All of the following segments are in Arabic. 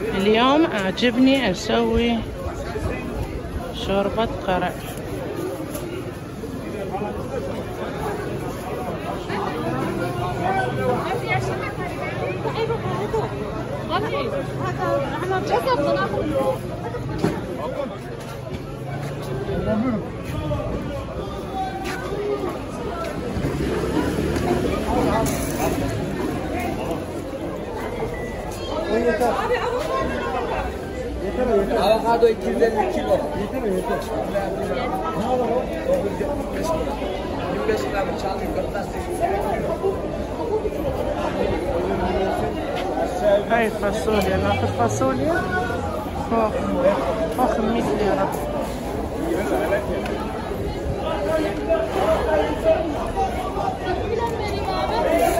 اليوم عاجبني أسوي شوربة قرع. Avokado 250 kilo. Yeter mi? Yeter. Ne olur o? 25 gram çaldık kırtasın. هاي فاصوليا، ناخذ فاصوليا خوخ 100 ليرة.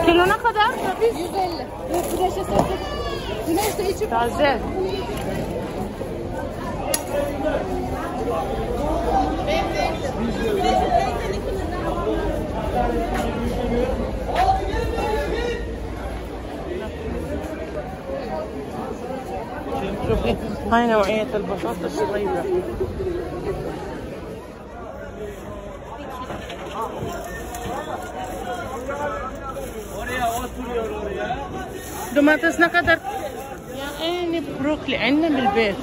كيلو ne kadar? 150. Güneşe sattık. Güneşte içip Taze. شوفي هاي نوعية البطاطس طيبة. دوماتس ne kadar? يعني بروكلي عندنا بالبيت.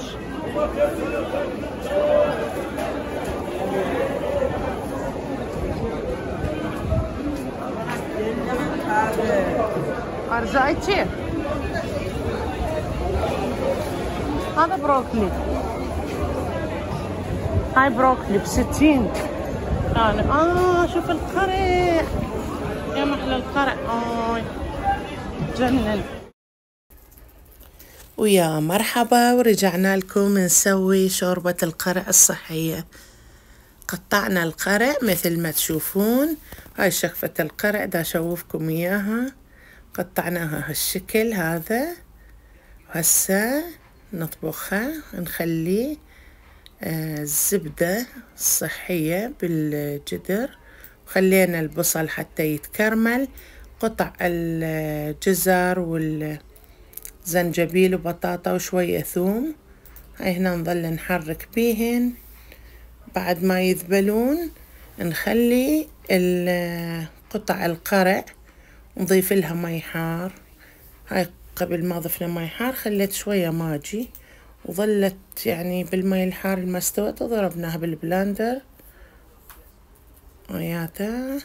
أرزايتي هذا بروكلي. هاي بروكلي ب60. شوف القرع يا محلى القرع. جنن. ويا مرحبا، ورجعنا لكم نسوي شوربة القرع الصحية. قطعنا القرع مثل ما تشوفون. هاي شقفة القرع دا أشوفكم إياها. قطعناها هالشكل هذا. وهسه نطبخها، نخلي الزبدة الصحية بالجدر. وخلينا البصل حتى يتكرمل. قطع الجزر والزنجبيل وبطاطا وشوية ثوم. هاي هنا نظل نحرك بيهن. بعد ما يذبلون نخلي قطع القرع ونضيف لها مي حار. هاي قبل ما ضفنا مي حار خليت شوية ماجي وظلت يعني بالمي الحار ما استوت، وضربناها بالبلاندر وياتا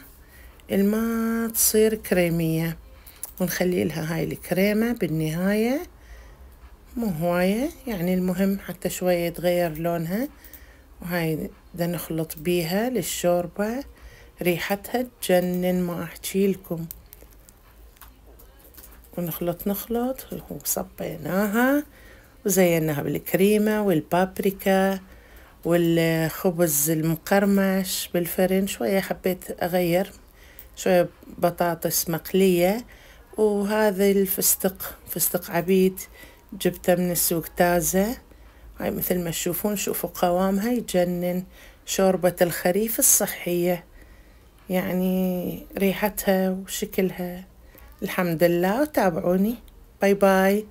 الماء تصير كريمية. ونخلي لها هاي الكريمة بالنهاية، مو هواية يعني، المهم حتى شوية يتغير لونها. وهاي دا نخلط بيها للشوربة، ريحتها تجنن ما أحكي لكم. ونخلط وصبيناها وزيناها بالكريمة والبابريكا والخبز المقرمش بالفرن. شوية حبيت أغير، شوية بطاطس مقلية. وهذا الفستق، فستق عبيد جبته من السوق تازة. هاي مثل ما تشوفون، شوفوا قوامها يجنن. شوربة الخريف الصحية يعني، ريحتها وشكلها الحمد لله. وتابعوني. باي باي.